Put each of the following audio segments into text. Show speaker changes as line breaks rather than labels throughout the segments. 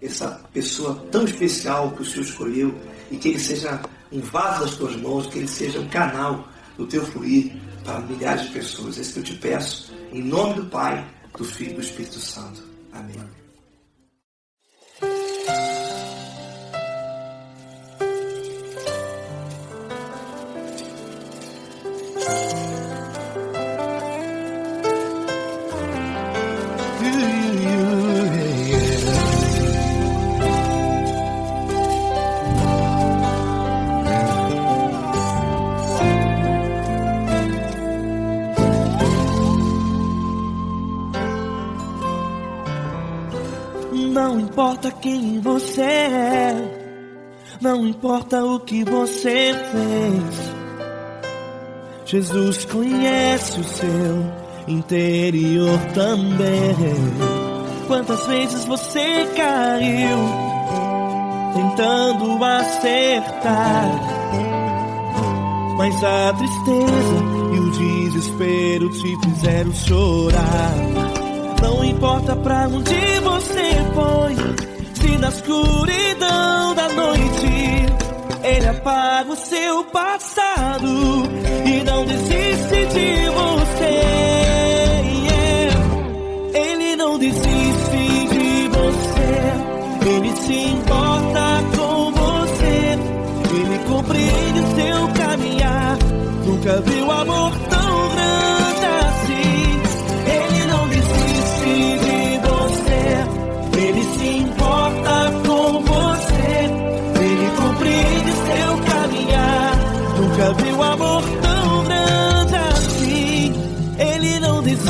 essa pessoa tão especial que o Senhor escolheu, e que ele seja um vaso das tuas mãos, que ele seja um canal do teu fluir para milhares de pessoas. É isso que eu te peço, em nome do Pai, do Filho e do Espírito Santo. Amém.
Não importa quem você é, não importa o que você fez, Jesus conhece o seu interior também. Quantas vezes você caiu tentando acertar, mas a tristeza e o desespero te fizeram chorar. Não importa pra onde você foi, se na escuridão da noite Ele apaga o seu passado e não desiste de você. Ele não desiste de você, Ele se importa com você, Ele compreende o seu caminhar. Nunca viu amor tão grande assim. Ele não desiste de você, Ele se importa com você, Ele compreende seu caminhar. Nunca viu amor tão grande assim. Ele não desiste.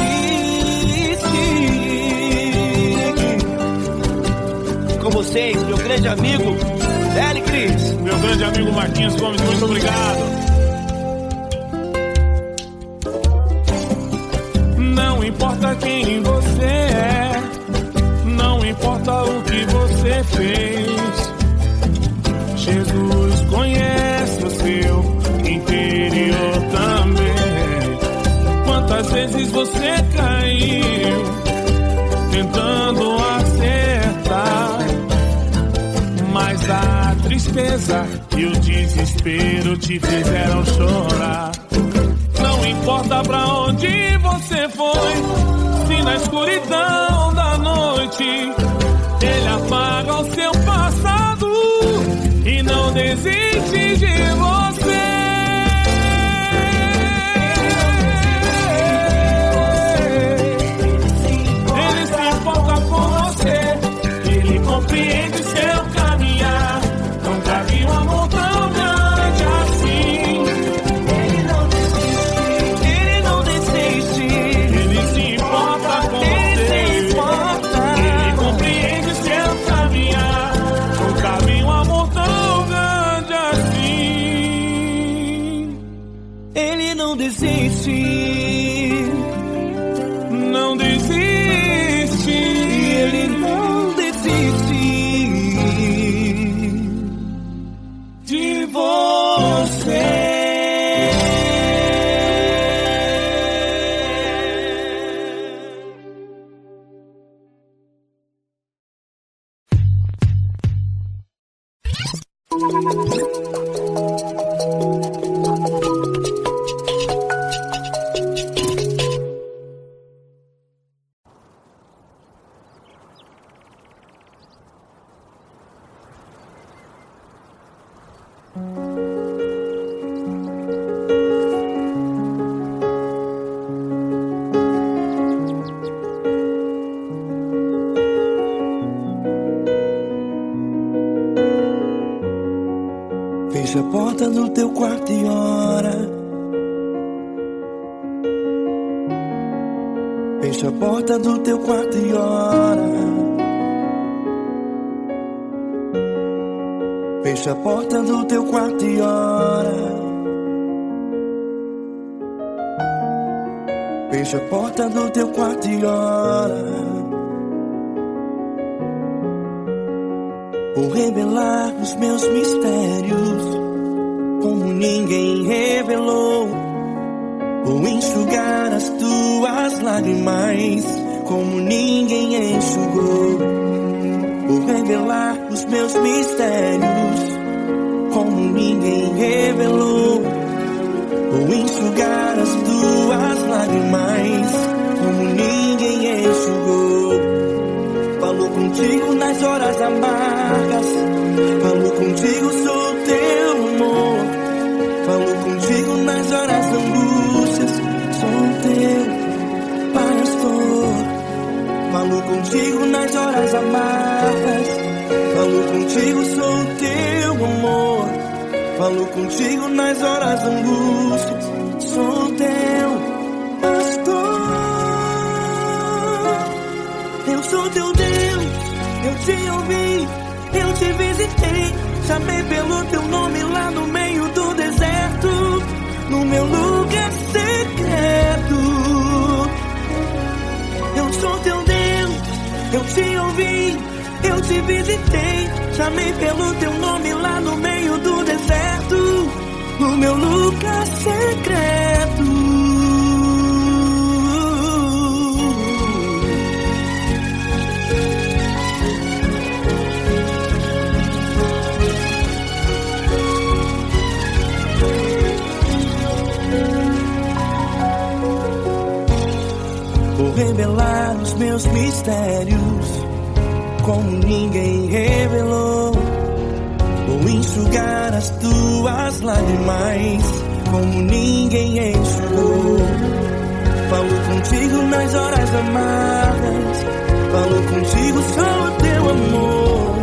Com vocês, meu grande amigo Eli Cris.
Meu grande amigo Marquinhos Gomes, muito obrigado. Não importa quem você é, não importa o que você fez, Jesus conhece o seu interior também. Quantas vezes você caiu tentando acertar, mas a tristeza e o desespero te fizeram chorar. Não importa pra onde você foi, se na escuridão da noite Ele apaga o seu passado e não desiste de você. Ele se importa com você, Ele compreende seu caminhar. Nunca vi um amor tão grande assim.
Não desiste,
não desiste,
Ele não desiste de você. Fecha a porta do teu quarto e ora. Fecha a porta do teu quarto e ora. Fecha a porta do teu quarto e ora. Fecha a porta do teu quarto e ora. Vou revelar os meus mistérios como ninguém revelou. Vou enxugar as tuas lágrimas como ninguém enxugou. Vou revelar os meus mistérios como ninguém revelou. Vou enxugar as tuas lágrimas como ninguém enxugou. Falo contigo nas horas amargas, falo contigo, sou teu amor. Falo contigo nas horas da angústias, sou teu pastor. Falo contigo nas horas amargas, falo contigo, sou teu amor. Falo contigo nas horas da angústias, sou teu pastor. Eu sou teu Deus, eu te ouvi, eu te visitei, chamei pelo teu nome lá no meio do deserto, no meu lugar secreto. Eu sou teu Deus, eu te ouvi, eu te visitei, chamei pelo teu nome lá no meio do deserto, no meu lugar secreto. Vou revelar os meus mistérios como ninguém revelou. Vou enxugar as tuas lágrimas como ninguém enxugou. Falo contigo nas horas amargas, falo contigo, sou teu amor.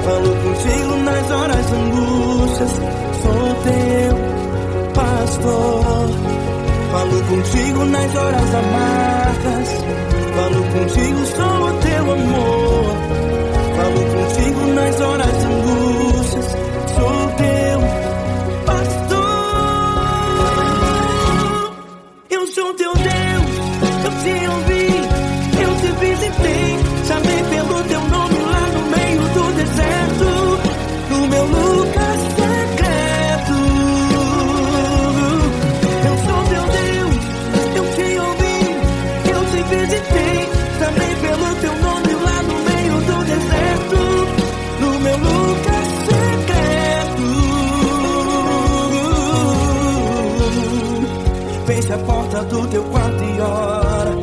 Falo contigo nas horas angústias, sou teu pastor. Falo contigo nas horas amargas, falo contigo, sou teu amor. Falo contigo nas horas angústias, sou teu pastor. Eu sou teu Deus, eu te ouvi, eu te visitei, chamei pelo teu nome lá no meio do deserto, no meu lugar secreto. Eu sou teu Deus, eu te ouvi, eu te visitei, chamei pelo teu nome lá no meio do deserto, no meu lugar secreto. Feche a porta do teu quarto e ora.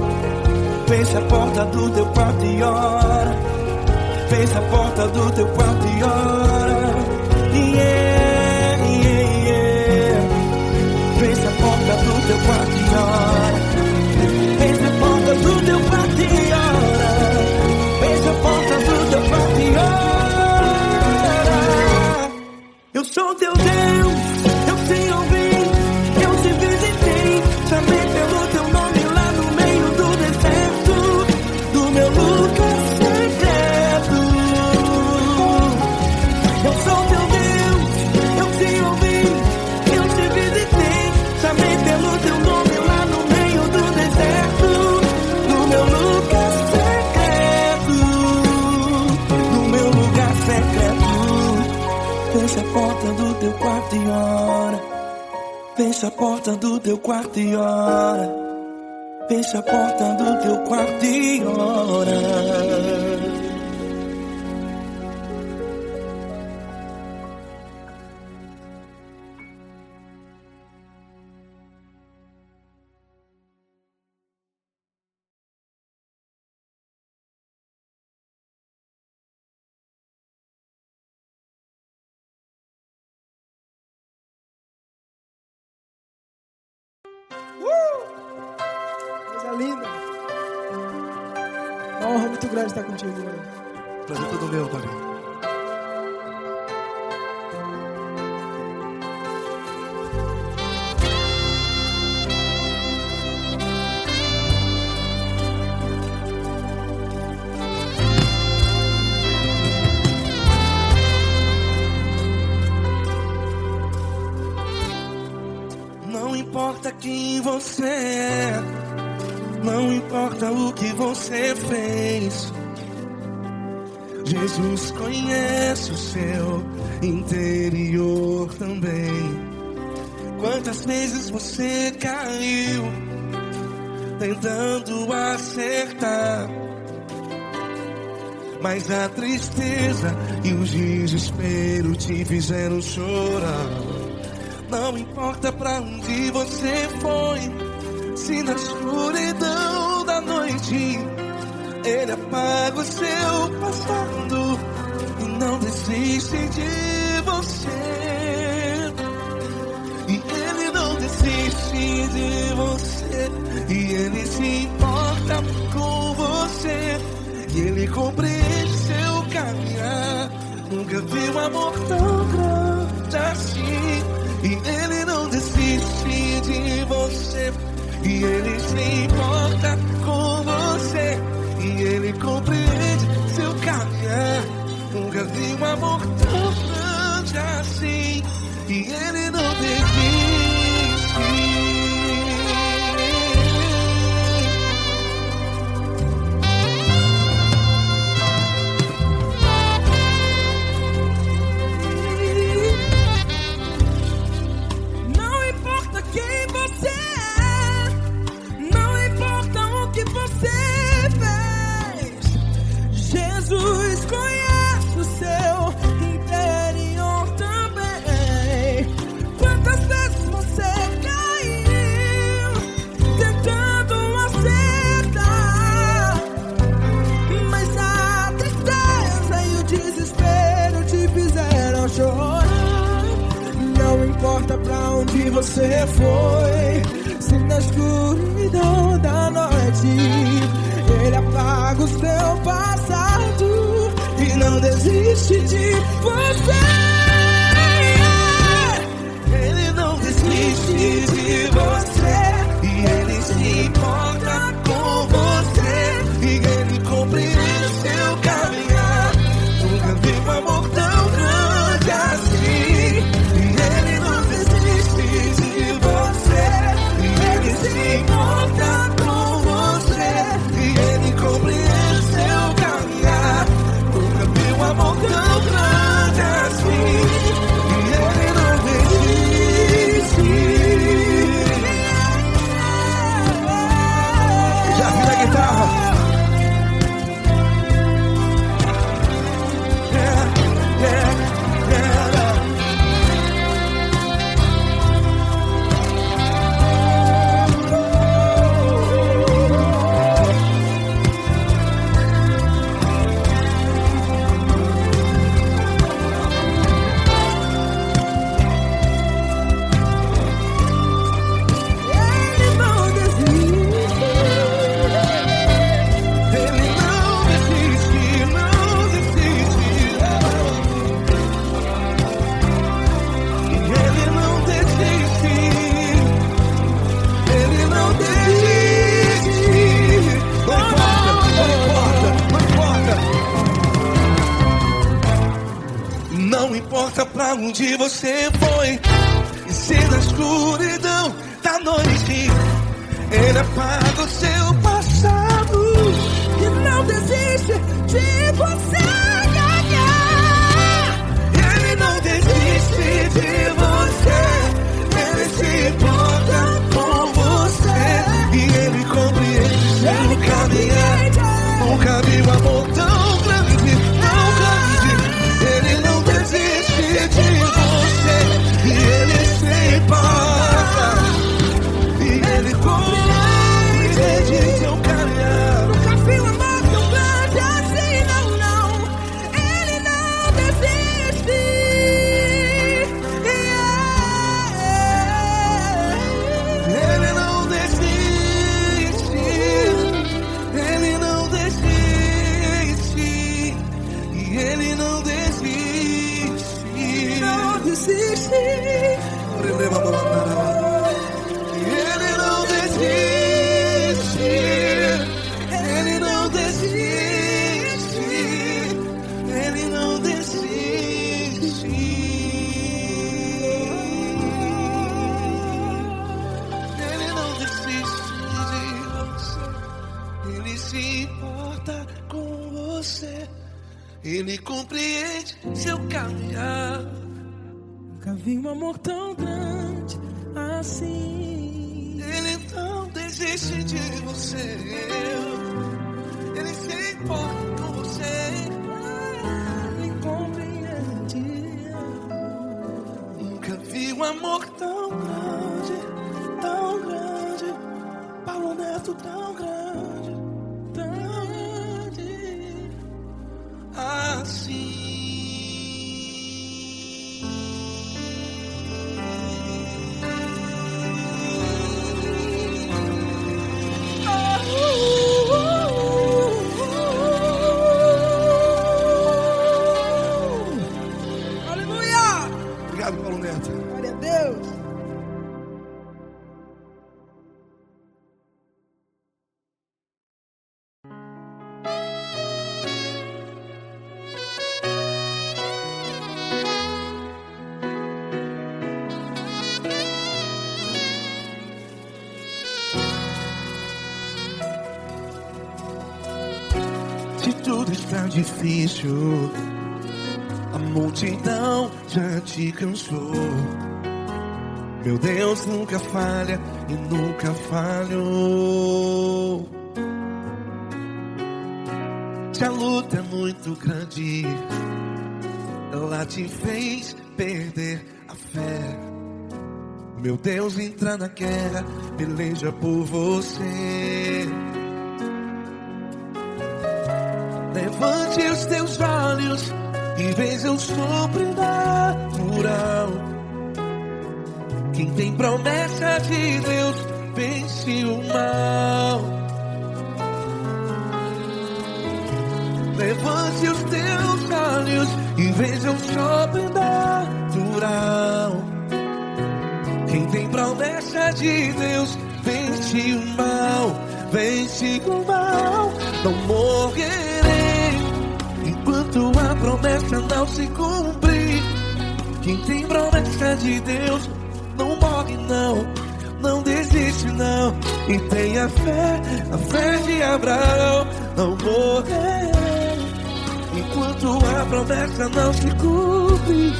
Feche a porta do teu quarto e ora. Feche a porta do teu quarto e ora. Yeah, yeah, yeah. Feche a porta do teu quarto e ora. Feche a porta do teu quarto e ora. Feche a porta do teu quarto e ora. Eu sou teu Deus, eu te ouvi, eu te visitei, chamei pelo teu nome lá no meio do deserto, do meu lugar secreto. Eu sou teu Deus, eu te ouvi, eu te visitei, chamei pelo teu nome lá no meio do deserto, no meu lugar secreto, no meu lugar secreto. Fecha a porta do teu quarto e ora. Fecha a porta do teu quarto e ora. Fecha a porta do teu quarto e ora.
Coisa linda. Uma honra muito grande estar contigo, mano.
Prazer todo meu, Davi.
Não importa quem você é, não importa o que você fez, Jesus conhece o seu interior também. Quantas vezes você caiu tentando acertar, mas a tristeza e o desespero te fizeram chorar. Não importa pra onde você foi, se na escuridão da noite Ele apaga o seu passado e não desiste de você. E Ele não desiste de você, e Ele se importa com você, e Ele compreende seu caminhar. Nunca vi um amor tão grande assim. E Ele não desiste de você, e Ele se importa com você, e Ele compreende seu caminhar. Nunca vi um amor tão grande assim. E Ele não desiste.
Jesus conhece o seu interior também. Quantas vezes você caiu tentando acertar, mas a tristeza e o desespero te fizeram chorar. Não importa pra onde você foi, se na escuridão da noite Ele apaga o seu passado e não desiste de você.
Ele não desiste de você, e Ele se importa com você, e Ele compreende seu caminhar. Nunca vi um amor tão grande assim. E Ele não desiste de você, e Ele se importa com você, e Ele compreende seu caminhar. Nunca vi um amor tão grande assim. E Ele não desiste. Já vi a guitarra. Não importa pra onde você foi, e se na escuridão da noite Ele apaga o seu passado
E não desiste de você.
Ele não desiste de você, Ele se importa com você, e Ele compreende seu caminhar. Nunca vi um amor tão grande, tão grande. Ele não desiste de você, e Ele se importa, e Ele compreende seu caminhar.
Nunca vi um amor tão grande assim, não, não. Ele não desiste.
Ele não desiste, Ele não desiste, e Ele não desiste.
Não desiste.
Ele não desiste, Ele não desiste, Ele não desiste. Ele não desiste de você, Ele se importa com você, Ele compreende seu caminhar.
Nunca vi um amor tão grande assim.
Ele não desiste de você, Ele se importa com você, amor tão grande, Paulo Neto tão grande, assim.
Obrigado, Paulo Neto.
Glória a Deus.
Se tudo está difícil, a multidão já te cansou. Meu Deus nunca falha e nunca falhou. Se a luta é muito grande, ela te fez perder a fé. Meu Deus entra na guerra, peleja por você. Levante os teus olhos e veja o sobrenatural. Quem tem promessa de Deus vence o mal. Levante os teus olhos e veja o sobrenatural. Quem tem promessa de Deus vence o mal. Vence o mal. Não morrerei enquanto a promessa não se cumprir. Quem tem promessa de Deus não morre não, não desiste não. E tenha fé, a fé de Abraão. Não morrerei enquanto a promessa não se cumpre.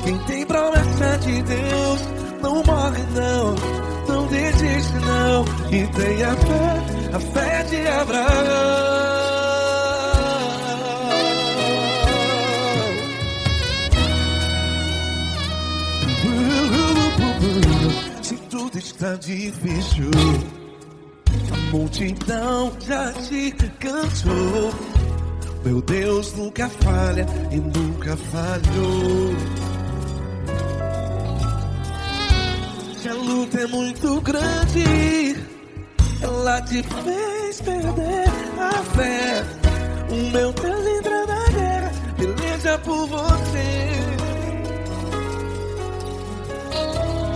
Quem tem promessa de Deus não morre não, não desiste não. E tenha fé, a fé de Abraão. Se tudo está difícil, a multidão já te cansou. Meu Deus nunca falha e nunca falhou. Se a luta é muito grande, ela te fez perder a fé. O meu Deus entra na guerra, peleja por você.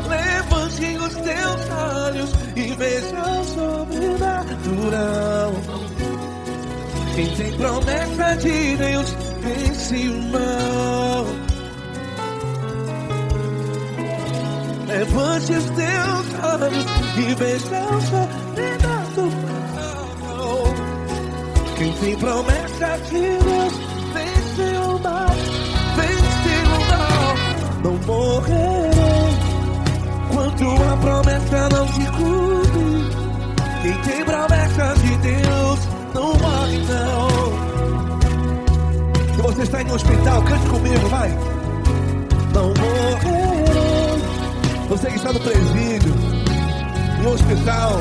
Levante os teus olhos e veja o sobrenatural. Quem tem promessa de Deus vence o mal. Levante os teus olhos e veja o sobrenatural. Quem tem promessa de Deus vence o mal. Vence o mal. Não morrerei enquanto a promessa não se cumpre. Quem tem promessa de Deus não morre não. Se você está em um hospital, cante comigo, vai. Não morrerei. Você que está no presídio, em um hospital,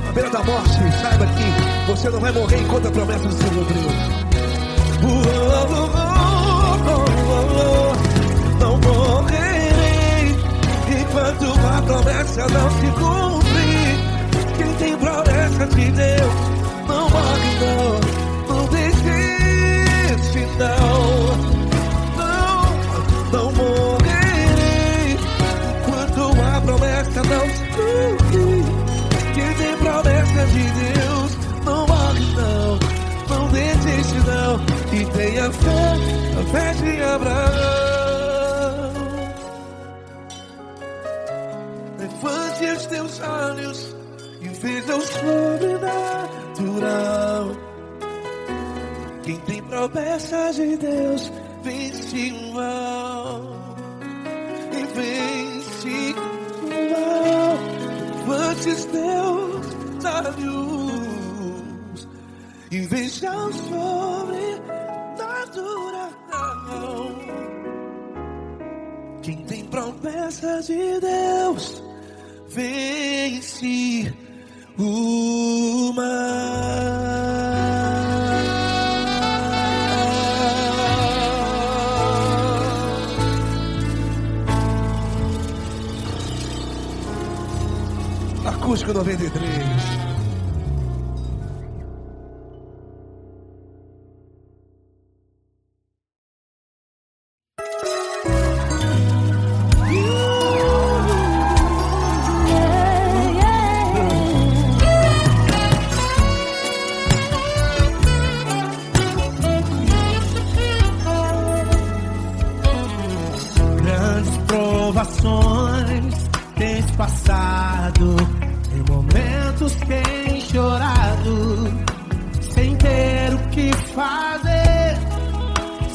à beira da morte, saiba que você não vai morrer enquanto a promessa não se cumpriu. Não morrerei enquanto a promessa não se cumprir. Quem tem promessa de Deus não morre não, não desiste não. Não morrerei enquanto a promessa não se cumprir. Quem tem promessa de Deus não morre não, não desiste não. E tenha fé, a fé de Abraão. Levante os teus olhos e veja o sobrenatural. Quem tem promessa de Deus vence o mal. E vence o mal. Levante os teus olhos e veja o sobrenatural. Quem tem Promessa de Deus vence o mal. Acústico 93.
Tens passado, em momentos tens chorado, sem ter o que fazer,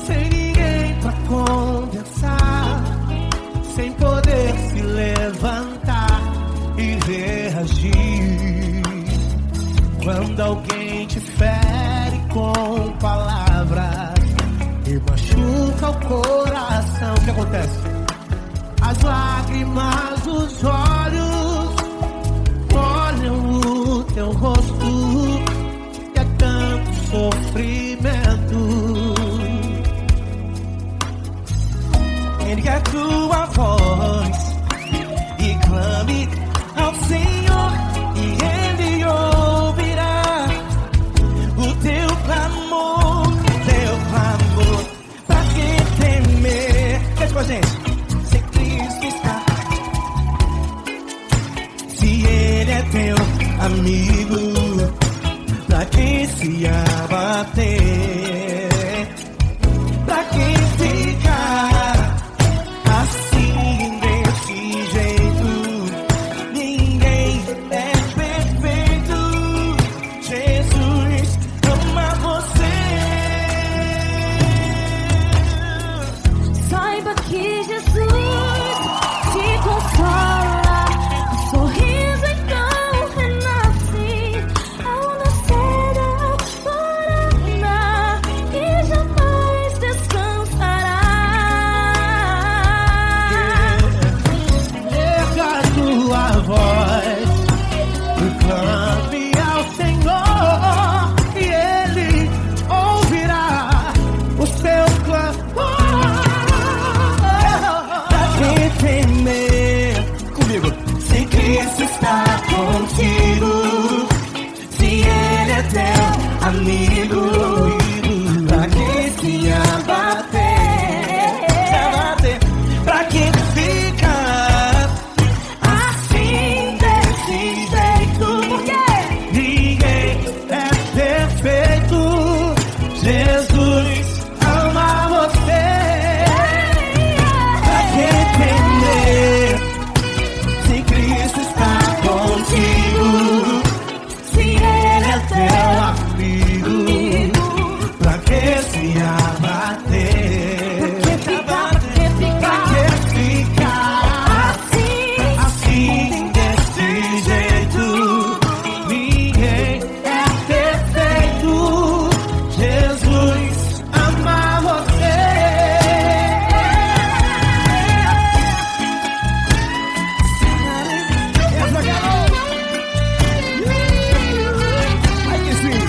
sem ninguém pra conversar, sem poder se levantar e reagir. Quando alguém te fere com palavras e machuca o coração, o que acontece? As lágrimas dos olhos molham o teu rosto e é tanto sofrimento.
Ergue a tua voz e clame ao Senhor e Ele ouvirá o teu clamor, pra que temer? Quer com a gente? É teu amigo, pra quem se abater, pra quem ficar assim desse jeito. Ninguém é perfeito, Jesus ama você.
Saiba que Jesus te consola, o sorriso
amigo, pra quem se abater, pra quem fica assim desse jeito. Porque ninguém é perfeito, Jesus ama você. Pra quem temer, se Cristo está contigo, se Ele é teu amigo, pra que se abater? Pra que ficar assim desse jeito? Ninguém é perfeito, Jesus ama você. Ai que sim.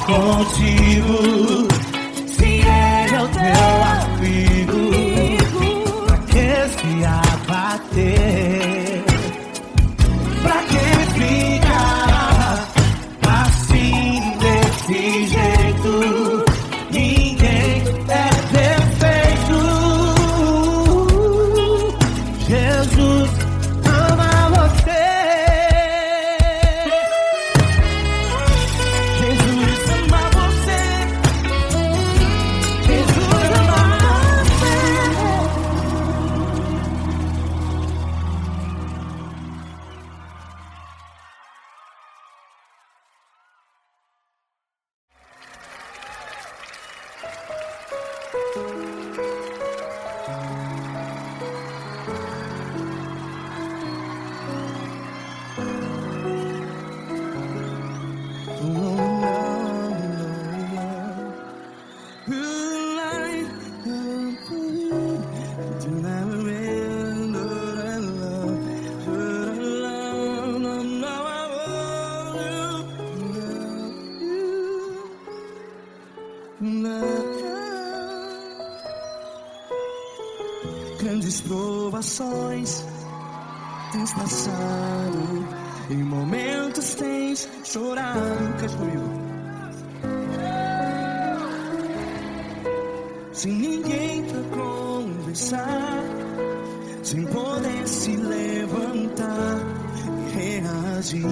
Contigo, se Ele é o teu amigo, pra que se abater? Pra que ficar assim desse jeito? Ninguém é perfeito, Jesus ama você. Grandes provações tens passado, em momentos tens chorado. Cante comigo. Sem ninguém pra conversar, sem poder se levantar e reagir.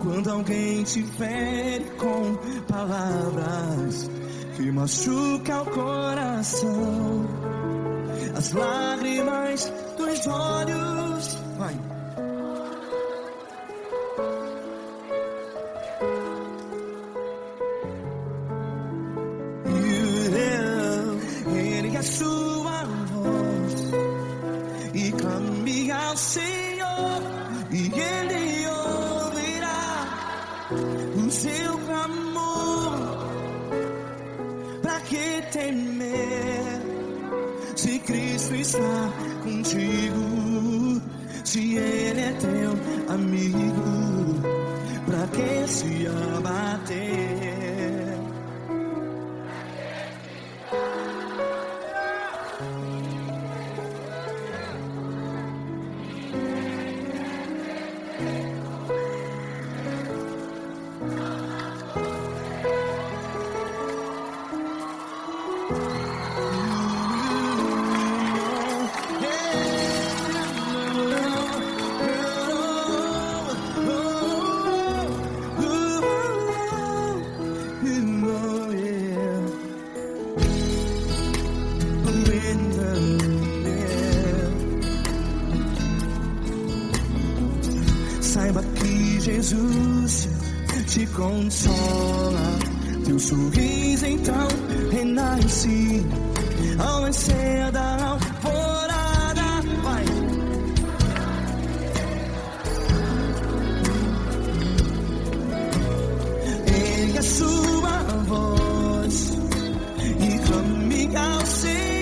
Quando alguém te fere com palavras que machuca o coração, as lágrimas dos olhos, vai. Ergue a sua voz e clame ao Senhor, e Ele ouvirá o seu clamor. Pra que temer, se Cristo está contigo? Se Ele é teu amigo, pra que se abater? Saiba que Jesus te consola, teu sorriso então renasce ao nascer da alvorada. Vai. Ergue a sua voz e clame ao Senhor.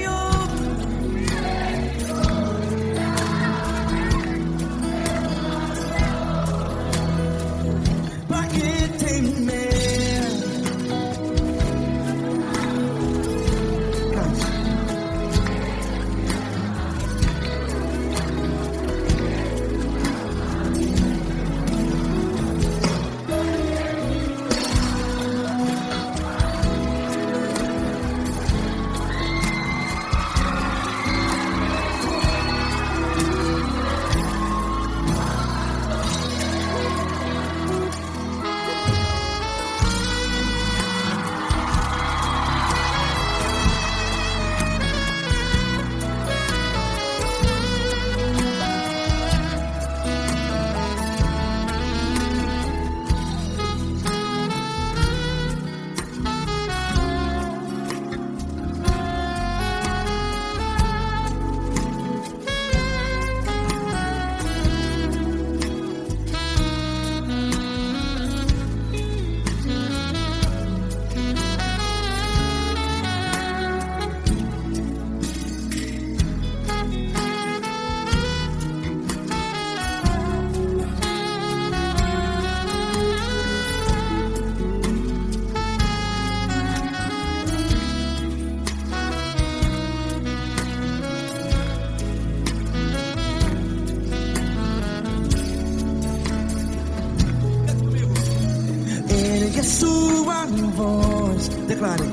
Ergue a sua voz, declare.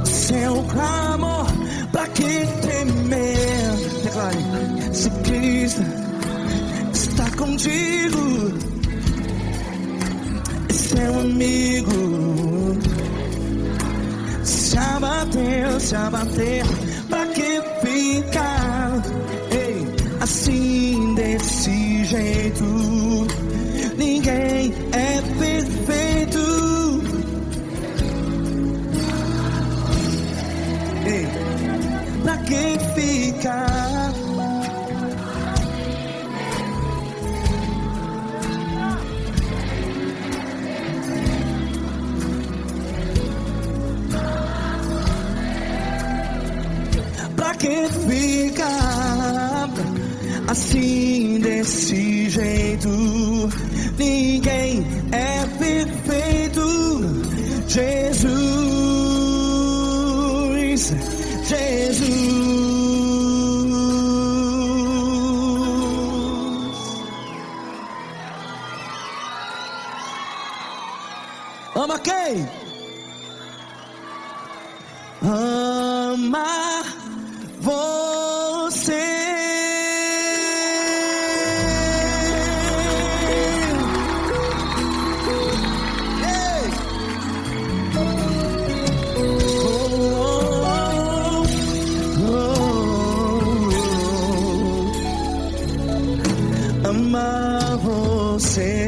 Seu clamor, pra que temer? Declare. Se Cristo está contigo, é seu amigo. Se abater, pra que ficar assim desse jeito? Ninguém é perfeito. Pra que ficar? Pra que que ficar assim desse jeito? Ninguém é perfeito. Jesus, Jesus. Ama quem? Ama você. Ei. Ama você.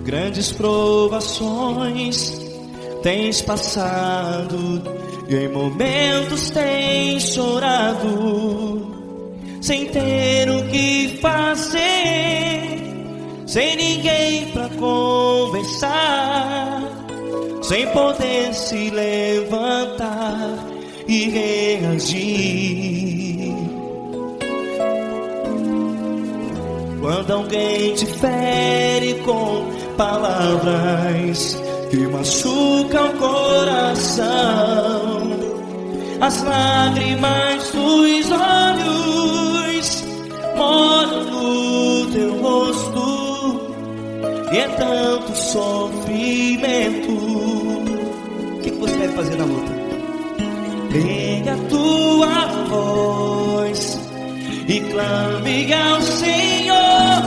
Grandes provações tens passado e em momentos tens chorado, sem ter o que fazer, sem ninguém pra conversar, sem poder se levantar e reagir. Quando alguém te fere com palavras que machucam o coração, as lágrimas dos olhos moram no teu rosto, e é tanto sofrimento. O que você deve fazer na luta? Ergue a tua voz e clame ao Senhor,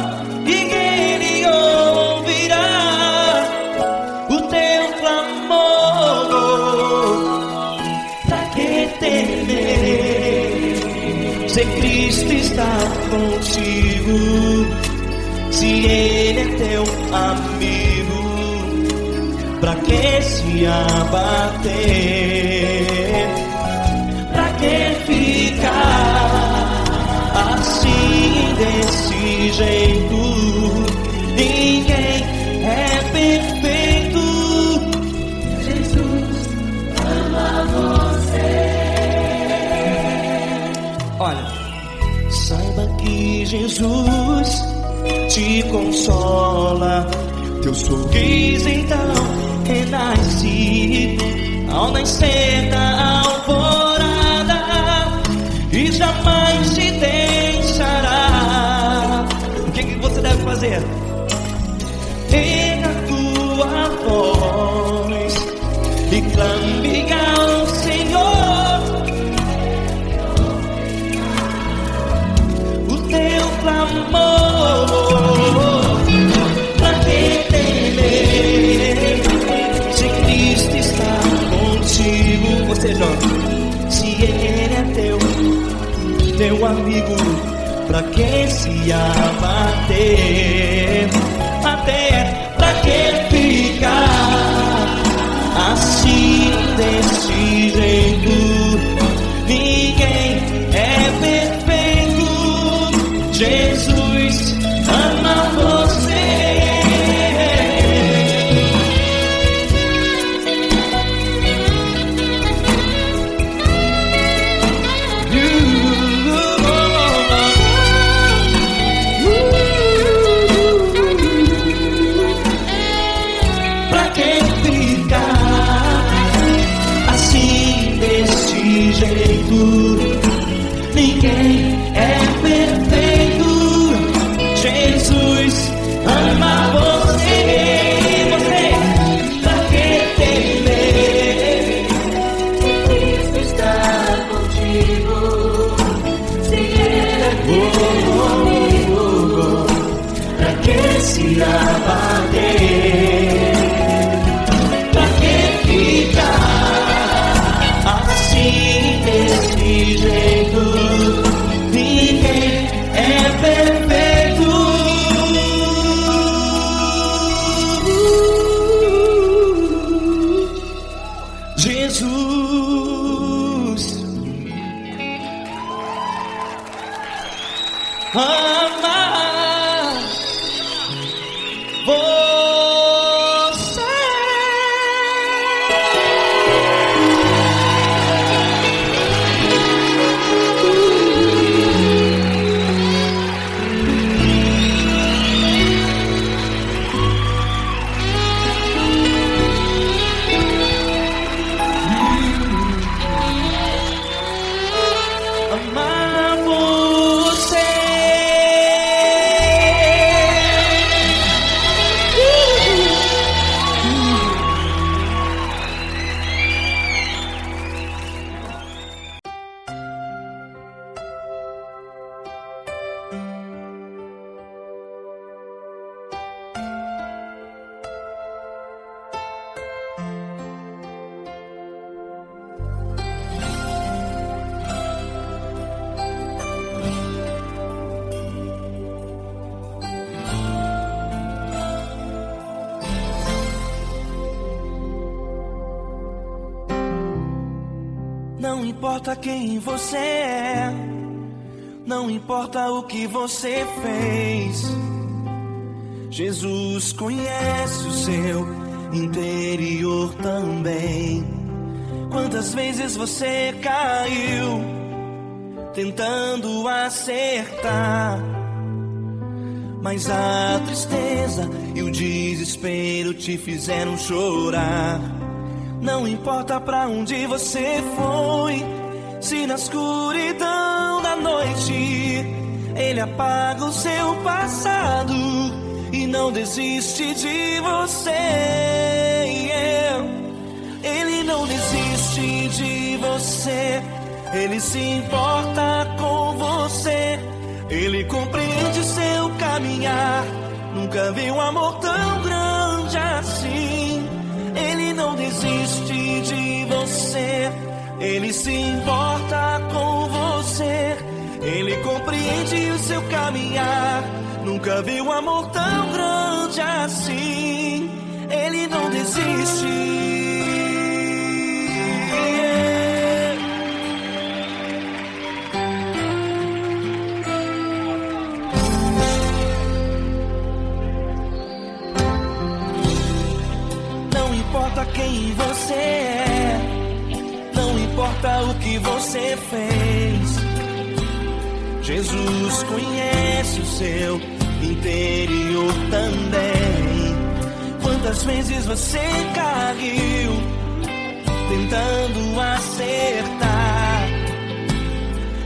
e Ele ouvirá o teu clamor. Pra que temer, se Cristo está contigo, se Ele é teu amigo? Pra que se abater, pra que ficar assim desse jeito? Ninguém é perfeito. Jesus ama você. Olha, saiba que Jesus te consola, teu sorriso então renasce ao nascer da alvorada, e jamais te deixará. O que você deve fazer? Erga a tua voz e clame ao Senhor, o teu clamor. Pra que temer, se Cristo está contigo? Você jovem, se Ele é teu amigo, pra que se abater? Até pra que ficar assim desse jeito? Ninguém é perfeito. Jesus ama você. Ninguém é perfeito. Jesus ama você. Você, pra que temer? Cristo está contigo. se abater. Pra que ficar assim desse jeito? Ninguém é perfeito. Jesus ama você. Amar você. Não importa quem você é, não importa o que você fez, Jesus conhece o seu interior também. Quantas vezes você caiu tentando acertar, mas a tristeza e o desespero te fizeram chorar. Não importa pra onde você foi, se na escuridão da noite Ele apaga o seu passado e não desiste de você. Ele não desiste de você, Ele se importa com você, Ele compreende seu caminhar. Nunca vi um amor tão grande assim. Ele não desiste de você, Ele se importa com você, Ele compreende o seu caminhar. Nunca vi um amor tão grande assim. Ele não desiste. Não importa quem você é, não importa o que você fez, Jesus conhece o seu interior também. Quantas vezes você caiu tentando acertar,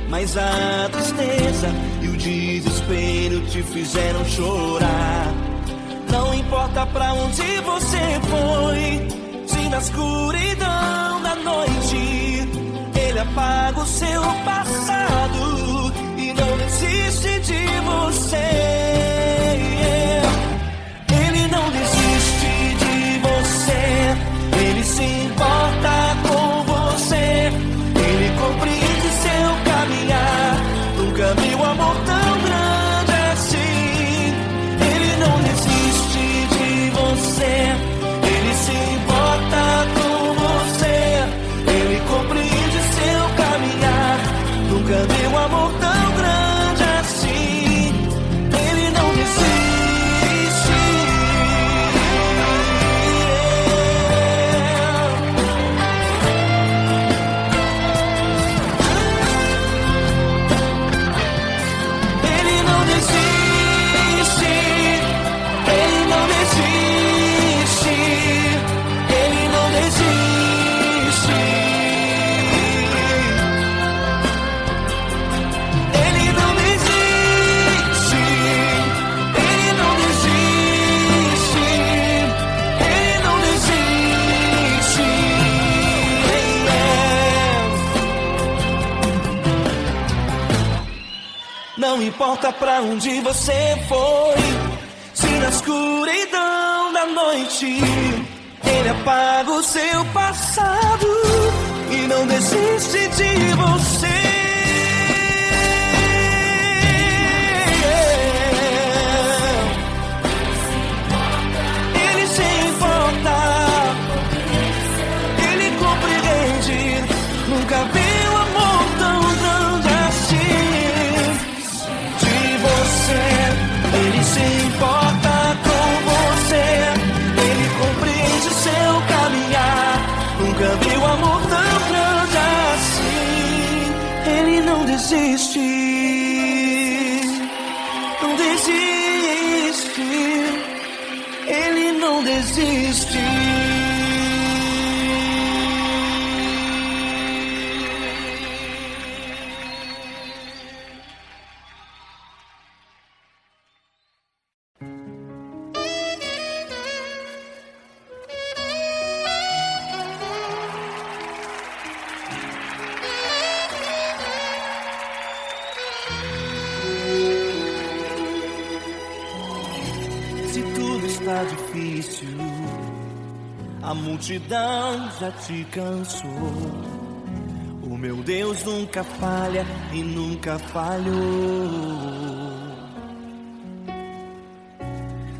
mas a tristeza e o desespero te fizeram chorar. Não importa pra onde você foi, se na escuridão da noite Ele apaga o seu passado e não desiste de você. Ele não desiste de você, Ele se importa com você, Ele compreende seu caminhar. Nunca vi um amor tão grande assim. Ele não desiste de você, Ele se importa com você, Ele compreende seu caminhar. Nunca vi um amor tão grande assim. Ele não desiste. Ele não desiste. Ele não desiste. Ele não desiste. Ele não desiste. Ele não desiste. Ele não desiste. Não importa pra onde você foi, se na escuridão da noite, Ele apaga o seu passado e não desiste de você. Ele se importa, Ele compreende. Nunca vi um amor tão grande assim de você. Ele se importa com você, Ele compreende o seu caminhar. Nunca vi um amor tão grande assim. Ele não desiste, não desiste, Ele não desiste. Se tudo está difícil, a multidão já te cansou. O meu Deus nunca falha e nunca falhou.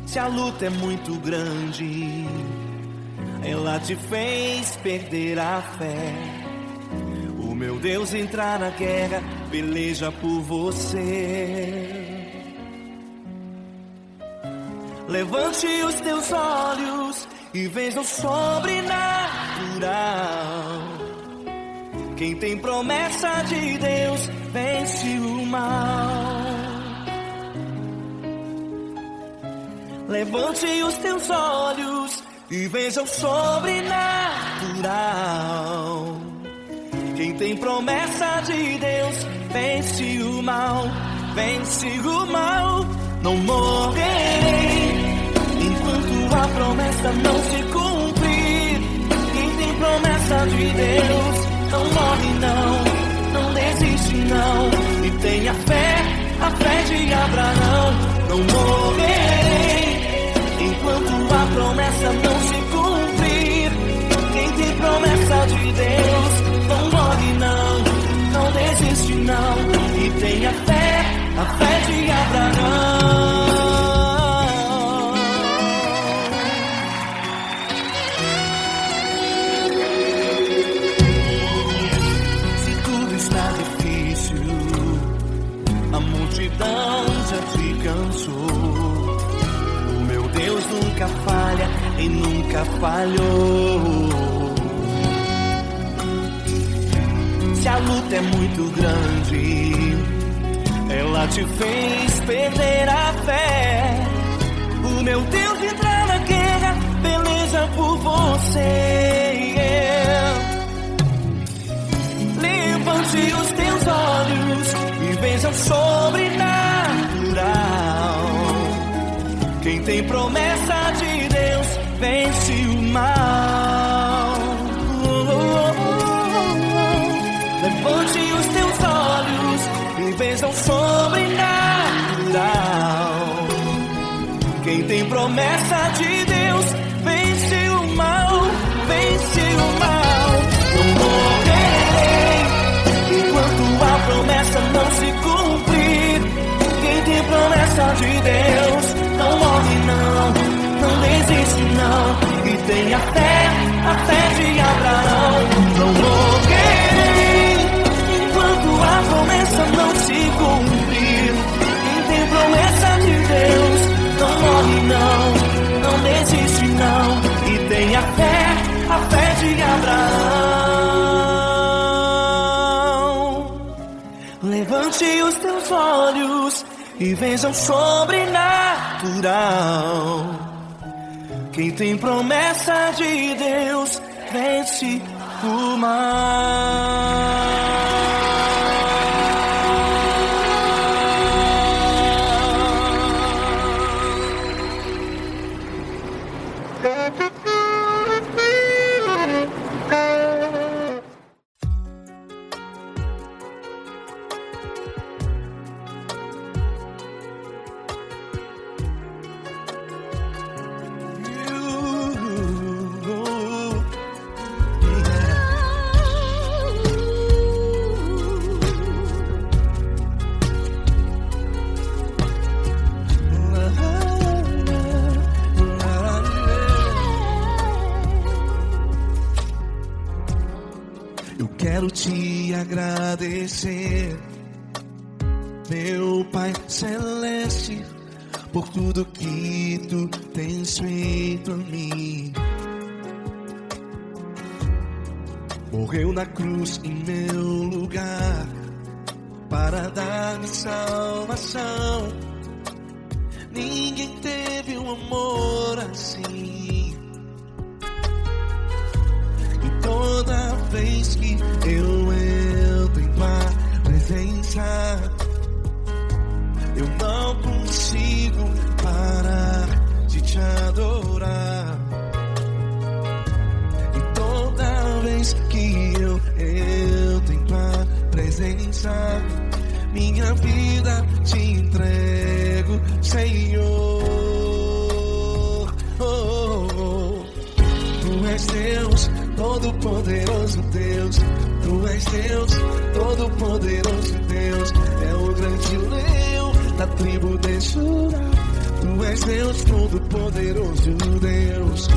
Se a luta é muito grande, ela te fez perder a fé. O meu Deus entrar na guerra, peleja por você. Levante os teus olhos e veja o sobrenatural. Quem tem promessa de Deus vence o mal. Levante os teus olhos e veja o sobrenatural. Quem tem promessa de Deus vence o mal, vence o mal. Não morrerei enquanto a promessa não se cumprir. Quem tem promessa de Deus não morre não desiste não. E tenha fé, a fé de Abraão. Não morrerei enquanto a promessa não se cumprir. Quem tem promessa de Deus não morre não desiste não. E tenha fé, a fé de Abraão. Se tudo está difícil, a multidão já te cansou. O meu Deus nunca falha e nunca falhou. Se a luta é muito grande, ela te fez perder a fé. O meu Deus entrar na guerra, peleja por você. Levante os teus olhos e veja o sobrenatural. Quem tem promessa de Deus vence o mal. Levante os teus olhos e veja o sobrenatural. Quem tem promessa de Deus vence o mal, vence o mal. Não morrerei enquanto a promessa não se cumprir. Quem tem promessa de Deus não morre não desiste não. E tenha fé, a fé de Abraão. Não morrerei enquanto a promessa não se cumprir. Quem tem promessa de Deus não morre não desiste não. E tenha fé, a fé de Abraão. Levante os teus olhos e veja o sobrenatural. Quem tem promessa de Deus vence o mal. quero te agradecer, meu Pai Celeste, por tudo que tu tens feito a mim. Morreu na cruz em meu lugar para dar-me salvação. Ninguém teve um amor assim. E toda vez que eu entro em tua presença, eu não consigo parar de te adorar. E toda vez que eu entro em tua presença, minha vida te entrego, Senhor. Tu és Deus, todo-poderoso Deus. Tu és Deus, todo-poderoso Deus. É o grande leão da tribo de Judá. Tu és Deus, todo-poderoso Deus.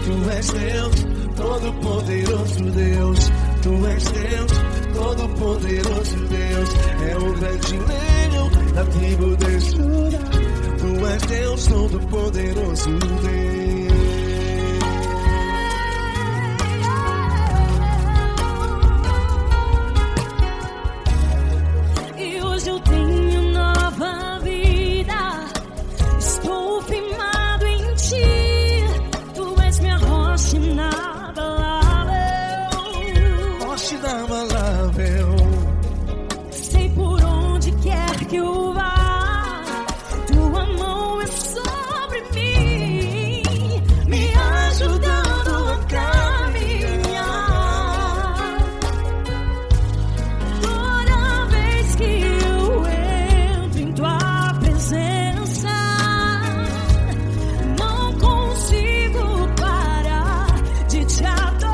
Tu és Deus, todo-poderoso Deus. Tu és Deus, todo-poderoso Deus. É o grande leão da tribo de Judá. Tu és Deus, todo-poderoso Deus.
Sei por onde quer que eu vá, tua mão é sobre mim, me ajudando a caminhar. Toda vez que eu entro em tua presença, não consigo parar de te adorar.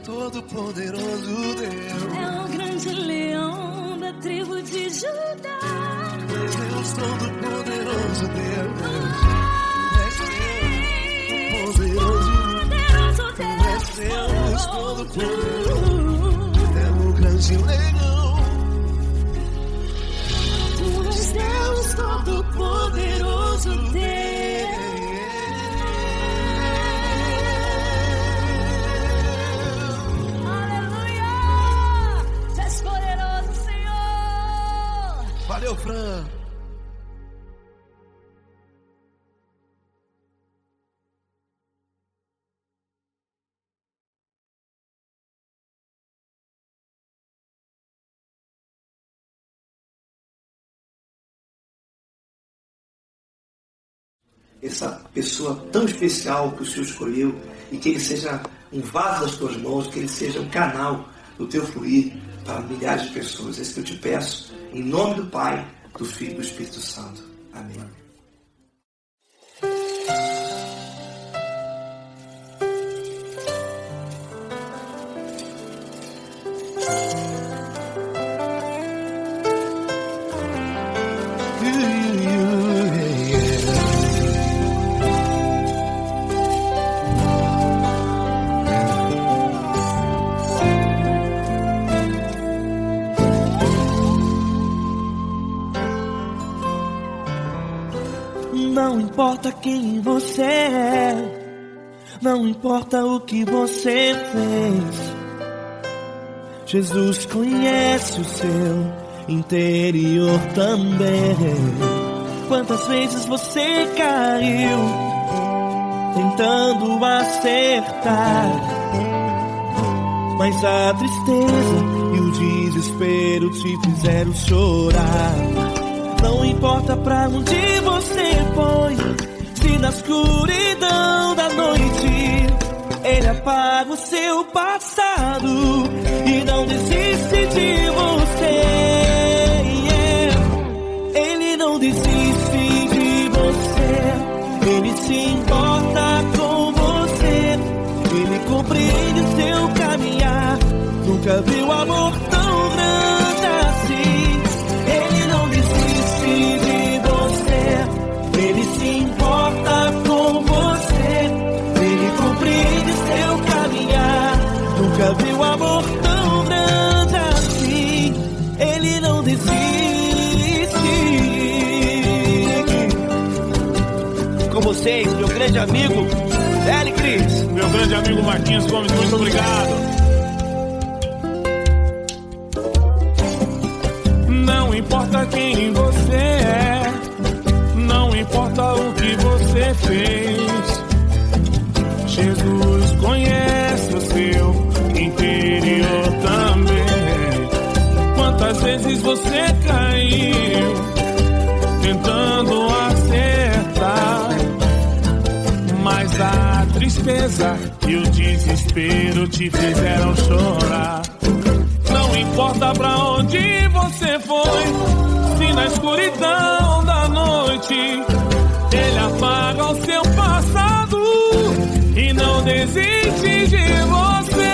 Todo-poderoso Deus.
É o grande leão da tribo de Judá.
Tu és Deus, todo-poderoso Deus. Tu és Deus, Deus, todo-poderoso. É o grande leão.
Tu és Deus, todo-poderoso Deus.
Valeu, Fran.
essa pessoa tão especial que o Senhor escolheu e que ele seja um vaso das tuas mãos, que ele seja um canal do teu fluir para milhares de pessoas. É isso que eu te peço, em nome do Pai, do Filho e do Espírito Santo. Amém.
Não importa quem você é, não importa o que você fez, Jesus conhece o seu interior também. Quantas vezes você caiu tentando acertar, mas a tristeza e o desespero te fizeram chorar. Não importa pra onde você foi, se na escuridão da noite Ele apaga o seu passado e não desiste de você. Ele não desiste de você, Ele se importa com você, Ele compreende o seu caminhar. Nunca viu amor tão grande assim. Ele não desiste de você, Ele se importa com você, Ele compreende seu caminhar. Nunca viu amor tão grande assim. Ele não desiste. Com vocês, meu grande amigo L. Cris.
Meu grande amigo Marquinhos Gomes, muito obrigado. Não importa quem você é, não importa o que você fez, Jesus conhece o seu interior também. Quantas vezes você caiu tentando acertar, mas a tristeza e o desespero te fizeram chorar. Não importa pra onde você foi, se na escuridão da noite Ele apaga o seu passado e não desiste de você.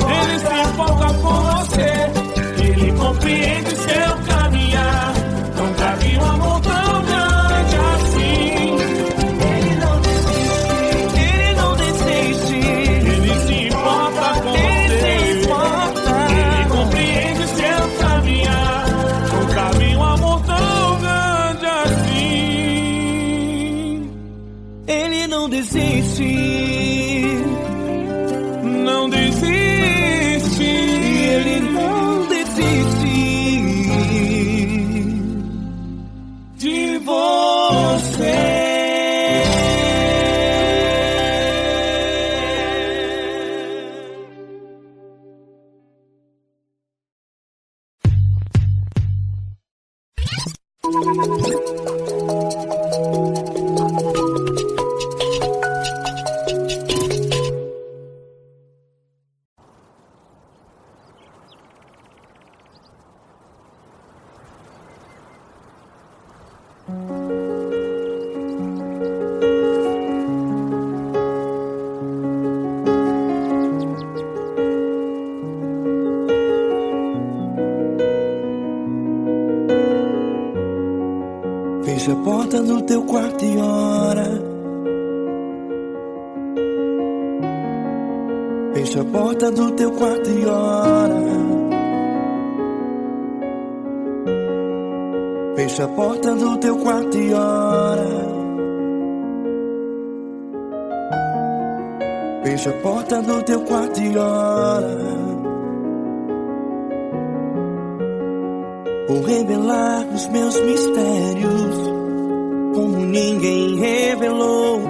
Ele se importa com você, Ele compreende seu caminhar. Nunca vi um amor tão grande assim.
Não desiste,
não desiste,
Ele não desiste de você. Fecha a porta do teu quarto e ora. Fecha a porta do teu quarto e ora. Fecha a porta do teu quarto e ora. Fecha a porta do teu quarto e ora. Vou revelar os meus mistérios como ninguém revelou.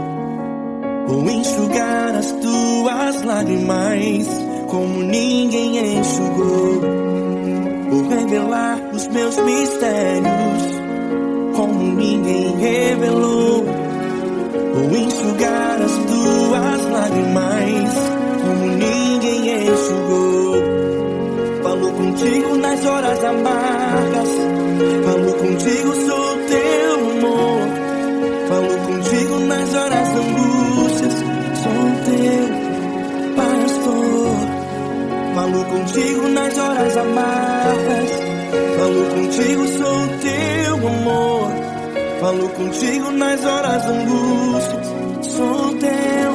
Vou enxugar as tuas lágrimas como ninguém enxugou. Vou revelar os meus mistérios como ninguém revelou. Vou enxugar as tuas lágrimas como ninguém enxugou. Falo contigo nas horas amargas, falo contigo, sou teu amor. Falo contigo nas horas da angústias, sou teu pastor. Falo contigo nas horas amargas, falo contigo, sou teu amor. Falo contigo nas horas da angústias, sou teu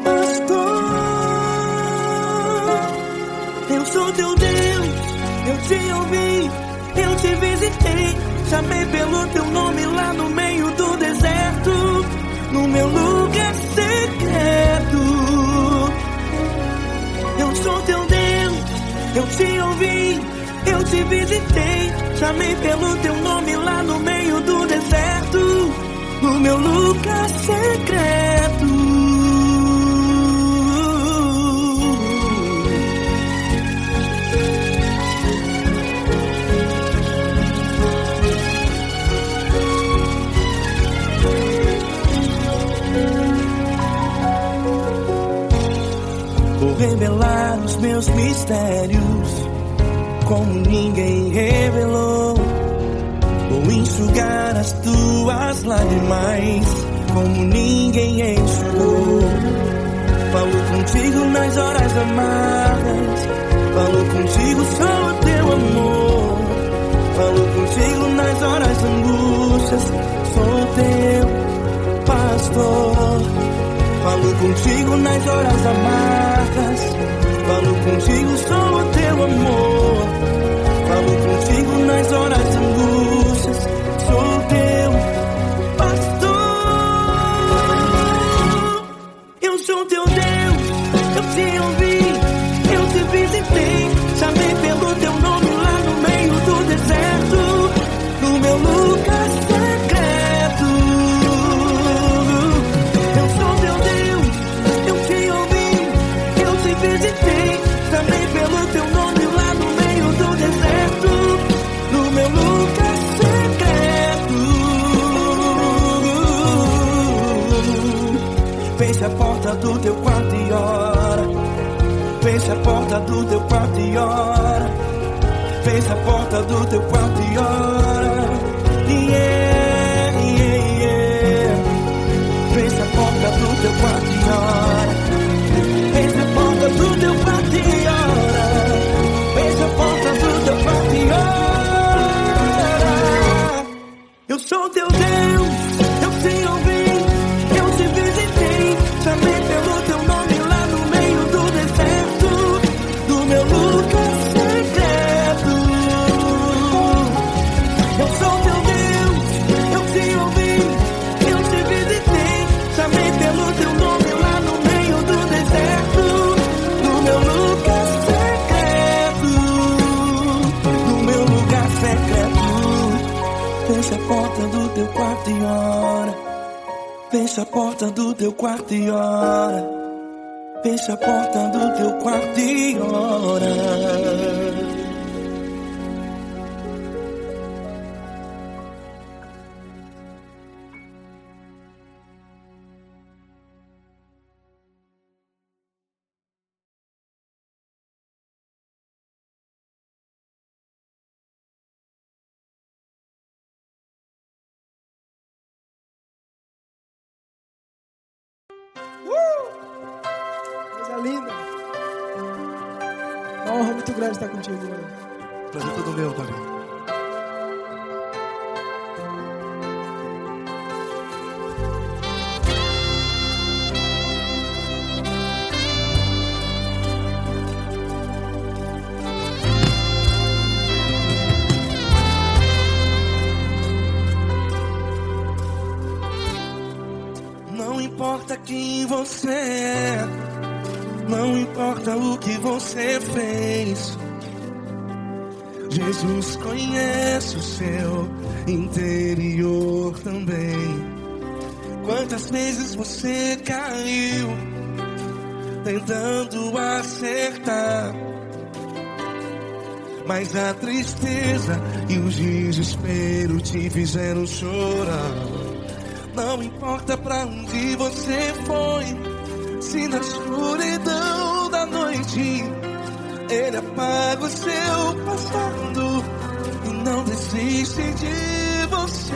pastor. Eu sou teu Deus, eu te ouvi, eu te visitei. Chamei pelo teu nome lá no meio do deserto, no meu lugar secreto. Eu sou teu Deus, eu te ouvi, eu te visitei. Chamei pelo teu nome lá no meio do deserto, no meu lugar secreto. Vou revelar os meus mistérios como ninguém revelou. Vou enxugar as tuas lágrimas como ninguém enxugou. Falo contigo nas horas amargas, falo contigo, sou teu amor. Falo contigo nas horas angústias, sou teu pastor. Falo contigo nas horas amargas, falo contigo, sou teu amor. Falo contigo nas horas angústias, sou teu pastor. Eu sou teu Deus, eu te ouvi, eu te visitei. Chamei pelo teu nome lá no meio do deserto, no meu lugar secreto. Eu sou teu Deus, eu te ouvi, eu te visitei. Chamei pelo teu nome lá no meio do deserto, no meu lugar secreto. Feche a porta do teu quarto e ora. Feche a porta do teu quarto e ora. Feche a porta do teu quarto e ora. Yeah, yeah, yeah. Feche a porta do teu quarto e ora. Feche a porta do teu quarto e ora. Feche a porta do teu quarto e ora. Eu sou teu Deus, eu te ouvi, eu te visitei. Chamei pelo teu nome lá no meio do deserto, do meu lugar secreto. Eu sou teu Deus, eu te ouvi, eu te visitei. Chamei pelo teu nome lá no meio do deserto, no meu lugar secreto, no meu lugar secreto. Fecha a porta do teu quarto e ora. Fecha a porta do teu quarto e ora. Fecha a porta do teu quarto e ora.
Coisa linda. Uma honra muito grande estar contigo, mano.
Prazer todo meu, pai.
Não importa quem você é, não importa o que você fez, Jesus conhece o seu interior também. Quantas vezes você caiu tentando acertar, mas a tristeza e o desespero te fizeram chorar. Não importa pra onde você foi, se na escuridão da noite Ele apaga o seu passado e não desiste de você.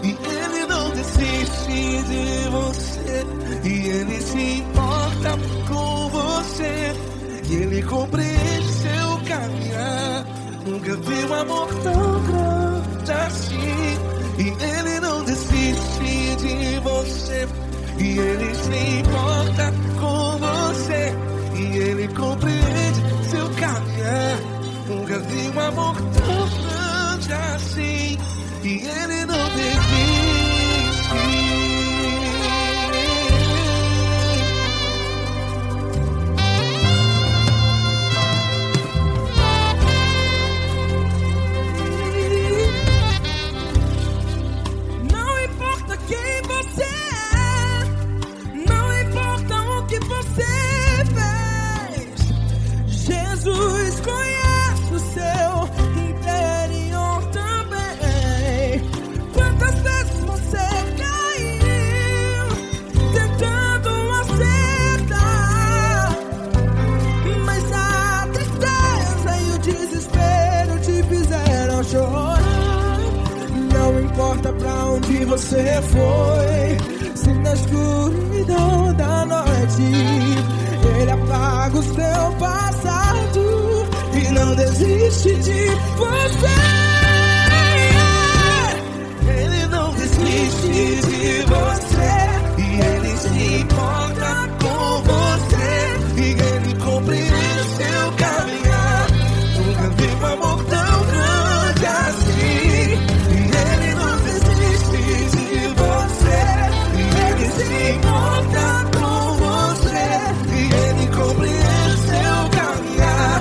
E Ele não desiste de você, e Ele se importa com você, e Ele compreende seu caminhar. Nunca vi um amor tão grande assim. E Ele não desiste de você, e Ele se importa com você, e Ele compreende seu caminhar. Nunca vi um amor tão grande assim. E Ele não desiste.
Jesus conhece o seu interior também. Quantas vezes você caiu tentando acertar, mas a tristeza e o desespero te fizeram chorar. Não importa pra onde você foi, se na escuridão da noite Ele apaga o seu passado e não desiste de você. Ele não desiste de você, e Ele se importa com você, e Ele compreende seu caminhar. Nunca vi um amor tão grande assim. E Ele não desiste de você, e Ele se importa com você, e Ele compreende seu caminhar.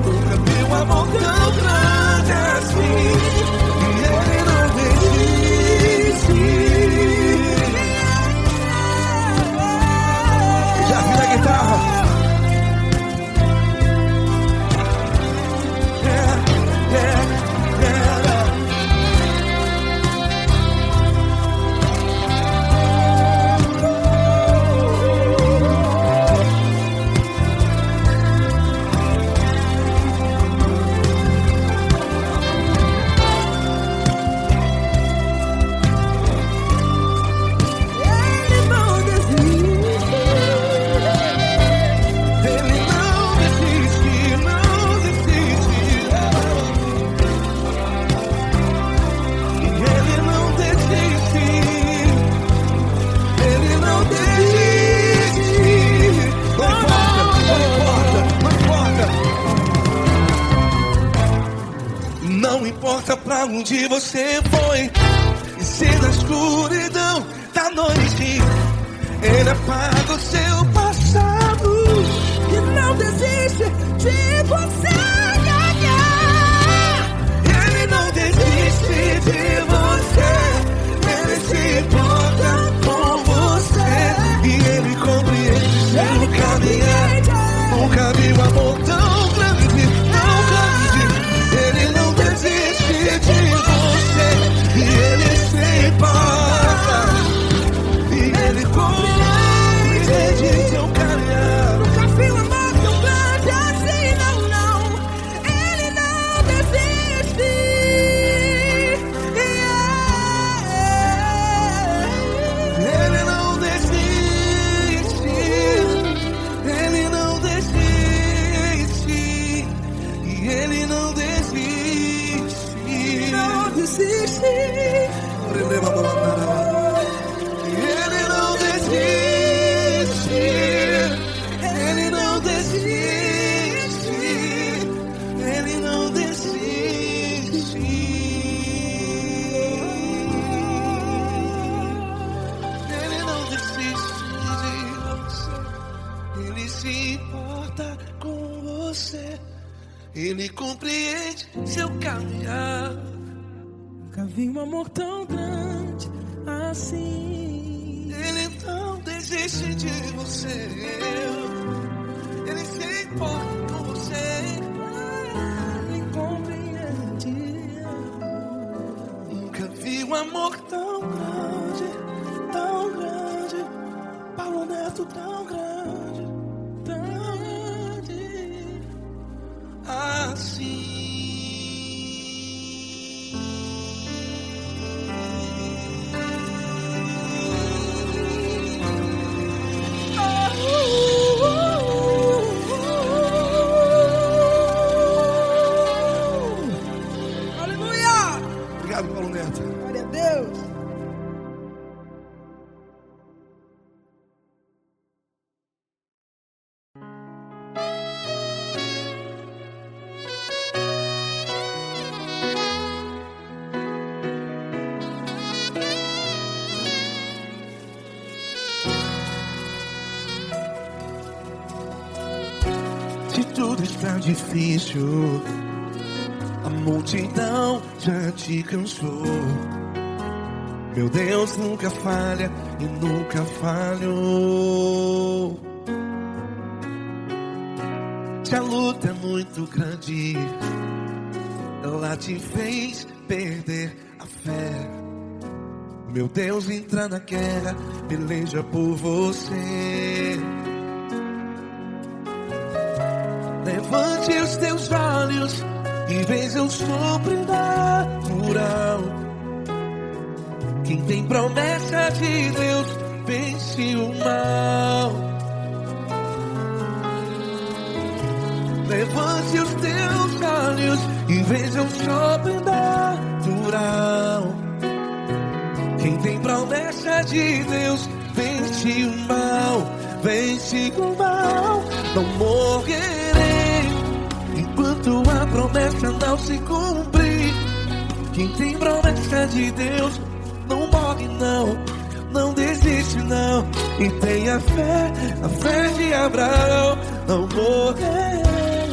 Nunca vi um amor tão grande assim. E Ele não desiste.
Já vira a guitarra. Não importa pra onde você foi, e se na escuridão da noite Ele apaga o seu passado
E não desiste de você.
Ele não desiste de você, Ele se importa com você, e Ele compreende seu caminhar. Nunca vi um amor tão grande, tão grande. Ele não desiste de você, e Ele se importa, e Ele compreende seu caminhar.
Nunca vi um amor tão grande assim, não, não. Ele não desiste.
Ele não desiste, Ele não desiste, e Ele não desiste.
Não desiste.
Ele não desiste, Ele não desiste, Ele não desiste. Ele não desiste de você, Ele se importa com você, Ele compreende seu caminhar.
Nunca vi um amor tão grande assim.
Ele não desiste de você,
Ele se importa com você.
Me compreende.
Nunca vi um amor
Tão grande, Paulo Neto tão grande,
assim.
Aleluia!
Obrigado, Paulo Neto.
Glória a Deus.
Se tudo está difícil, a multidão já te cansou. Meu Deus nunca falha e nunca falhou. Se a luta é muito grande, ela te fez perder a fé. Meu Deus entra na guerra, peleja por você. Levante os teus olhos e veja o sobrenatural. Quem tem promessa de Deus vence o mal. Levante os teus olhos e veja o sobrenatural. Quem tem promessa de Deus vence o mal. Vence o mal. Não morrerei enquanto a promessa não se cumprir. Quem tem promessa de Deus não morre não, não desiste não. E tenha fé, a fé de Abraão. Não morrerei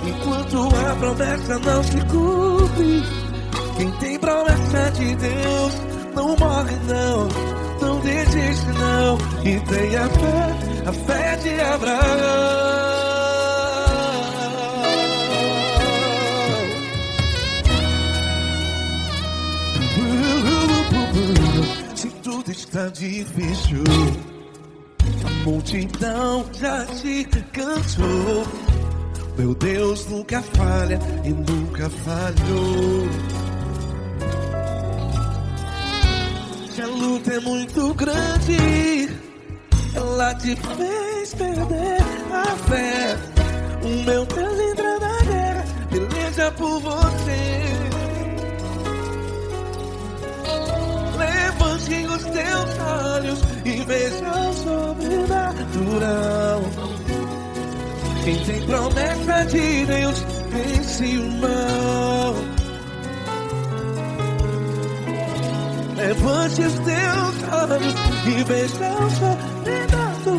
enquanto a promessa não se cumpre. Quem tem promessa de Deus não morre não, não desiste não. E tenha fé, a fé de Abraão. Se tudo está difícil, a multidão já te cansou. Meu Deus nunca falha e nunca falhou. Se a luta é muito grande, ela te fez perder a fé. O meu Deus entra na guerra, peleja por você. Levante os teus olhos e veja o sobrenatural. Quem tem promessa de Deus vence o mal. Levante os teus olhos e veja o sobrenatural.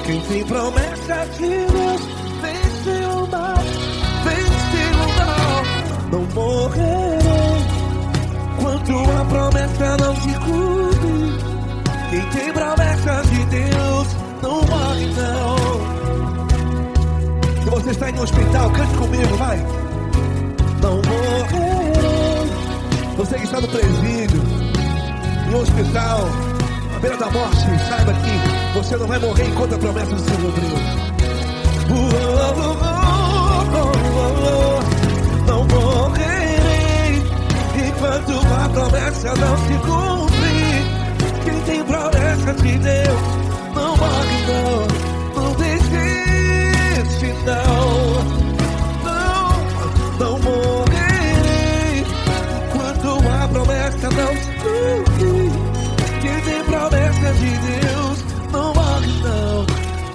Quem tem promessa de Deus vence o mal. Vence o mal. Não morrerei enquanto a promessa não se cumpre. Quem tem promessa de Deus não morre não. Se você está em um hospital, cante comigo, vai. Não morrerei. Você que está no presídio, em um hospital, à beira da morte, saiba que você não vai morrer enquanto a promessa não se cumpriu. Não morrerei enquanto a promessa não se cumprir. Quem tem promessa de Deus não morre não, não desiste não. Não morrerei enquanto a promessa não se cumprir. Quem tem promessa de Deus não morre não,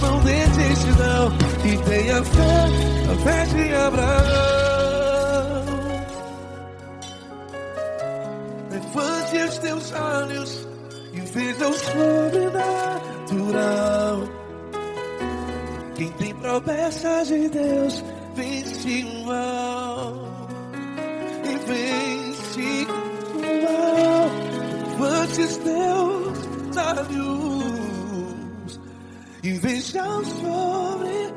não desiste não. E tenha fé, a fé de Abraão. Levante os teus olhos e veja o sobrenatural. Quem tem promessa de Deus vence o mal. E vence o mal. Levante os teus olhos e veja o sobrenatural.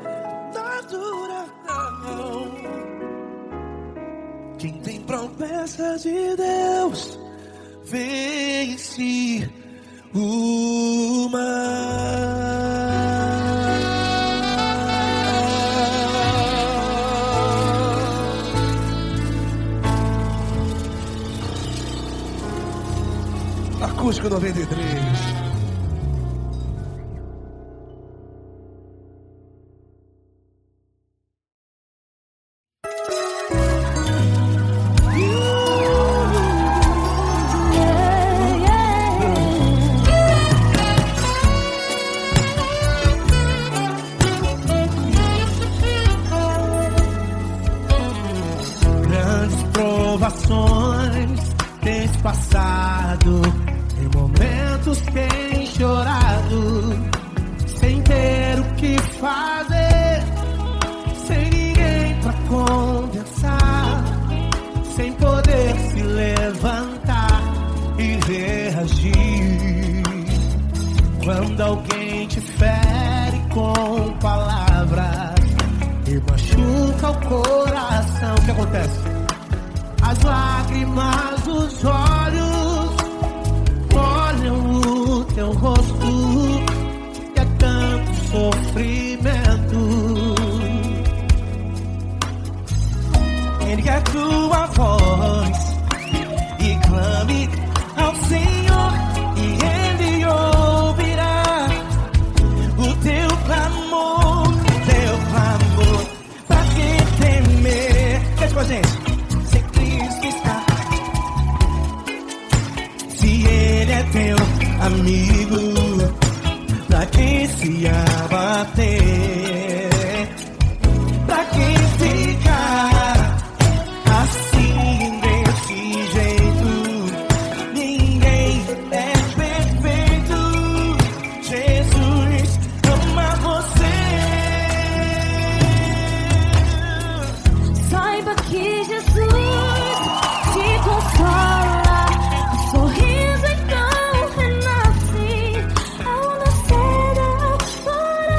Quem tem promessas de Deus vence o mar. Acústico 93.
Grandes provações tens passado, em momentos tem chorado, sem ter o que fazer, sem ninguém pra conversar, sem poder se levantar e reagir. Quando alguém te fere com palavras e machuca o coração, o que acontece? As lágrimas dos olhos olham o teu rosto, e é tanto sofrimento. Ergue a tua voz e clame ao Senhor, e Ele ouvirá o teu clamor, pra que temer? Cante com a gente. Se Cristo está, se Ele é teu amigo, pra quem se abater, pra quem ficar assim desse jeito? Ninguém é perfeito. Jesus ama você.
Saiba que Jesus te consola, o sorriso então renasce ao nascer da aurora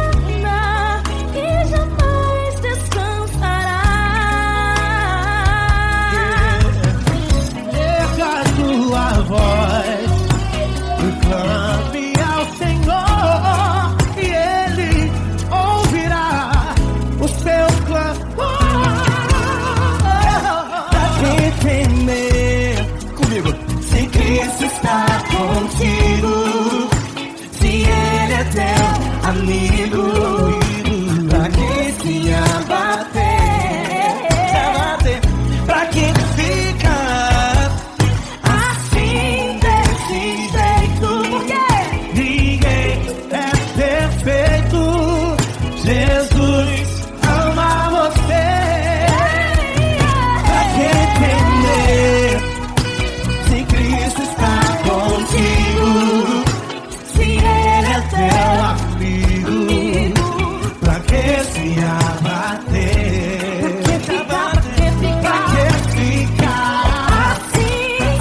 e jamais descansará.
Erga a tua voz e clame ao Senhor, e Ele ouvirá o seu clamor. Pra que temer? Comigo. Se Cristo está contigo, se Ele é teu amigo, pra que se abater, pra que ficar assim desse jeito? Ninguém é perfeito. Jesus ama você. Pra que temer? Se Cristo está contigo, se Ele é teu amigo, pra que se abater? Pra que ficar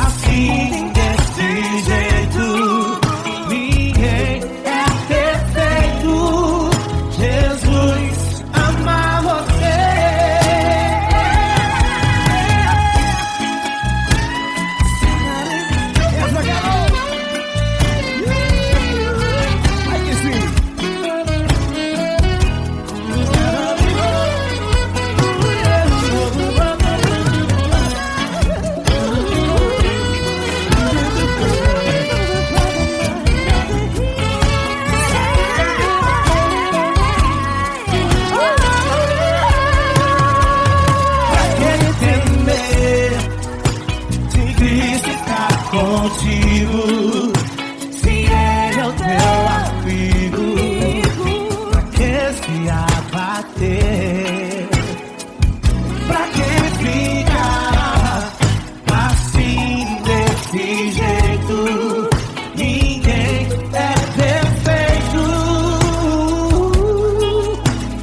assim desse jeito? Ninguém é perfeito. Jesus ama você. Essa garota. Aí que sim. Pra que temer? Se Cristo está contigo, se Ele é o teu amigo, pra que se abater? Pra que ficar assim desse jeito? Ninguém é perfeito.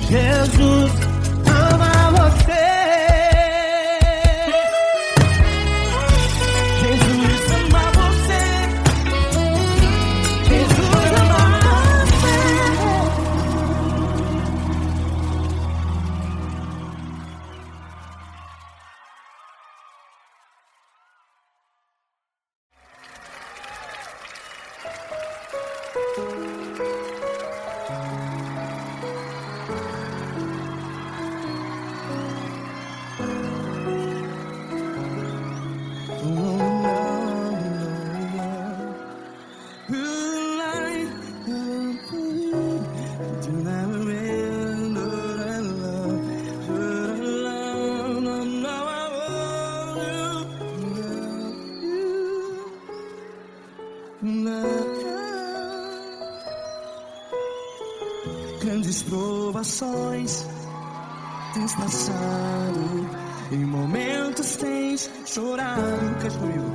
Jesus ama você. Jesus ama você. Jesus ama você.
Grandes provações tens passado, em momentos tens chorado. Cante comigo.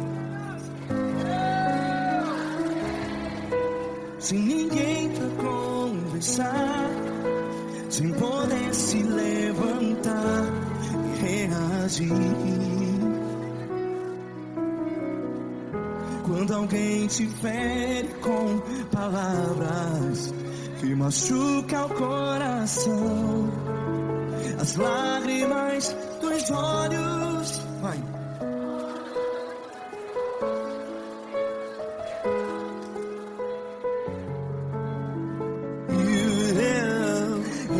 Sem ninguém pra conversar, sem poder se levantar e reagir. Quando alguém te fere com palavras que machuca o coração, as lágrimas dos olhos, vai.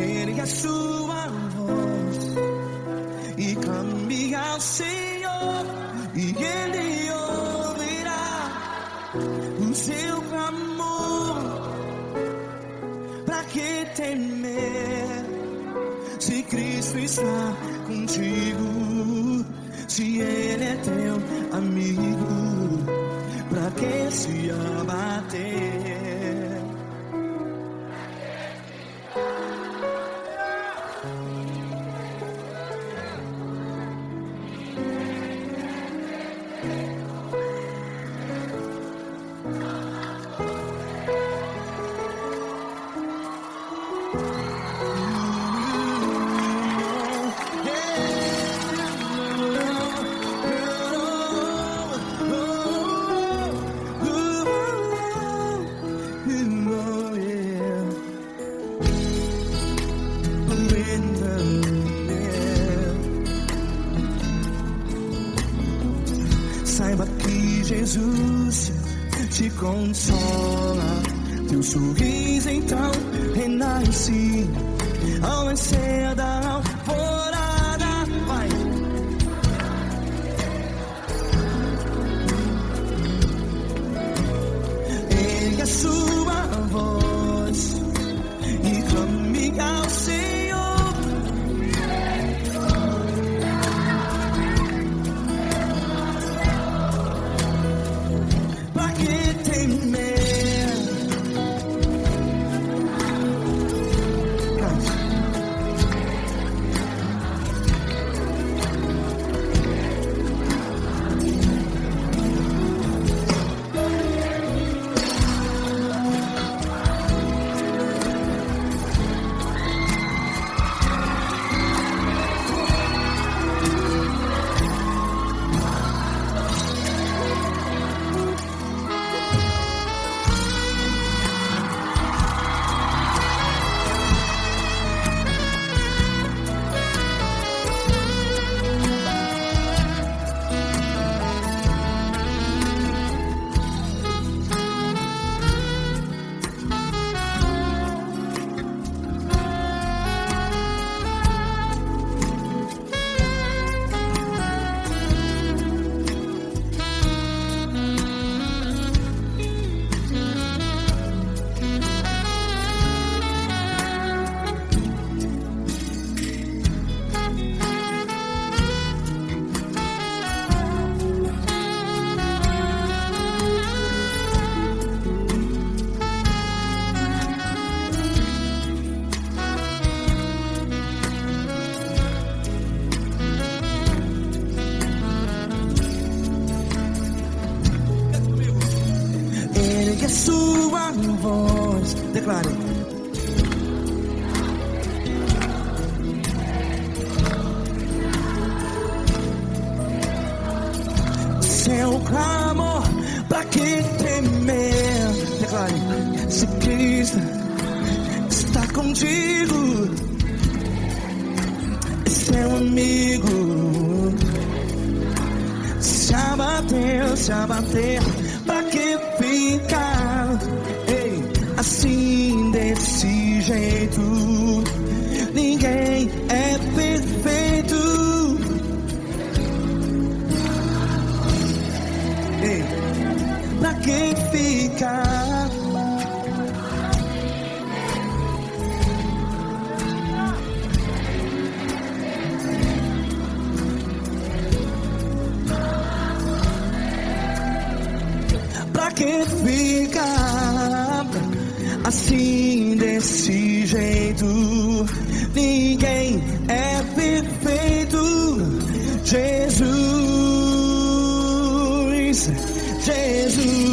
Ergue a sua voz e clame ao Senhor, e Ele ouvirá o seu clamor. Pra que temer, se Cristo está contigo? Se Ele é teu amigo, pra que se abater? Saiba que Jesus te consola, teu sorriso então renasce ao nascer da alvorada. Vai. Ergue a sua voz e clame ao Senhor. A sua voz, declare. Seu clamor, pra que temer? Declare. Se Cristo está contigo, é seu amigo. Se abater, pra que ficar, ei, assim desse jeito? Ninguém é perfeito. Ei, pra que ficar? Pra que fica assim desse jeito. Ninguém é perfeito. Jesus, Jesus.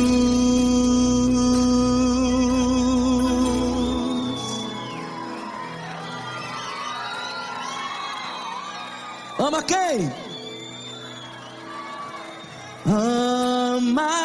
Ama quem? Ama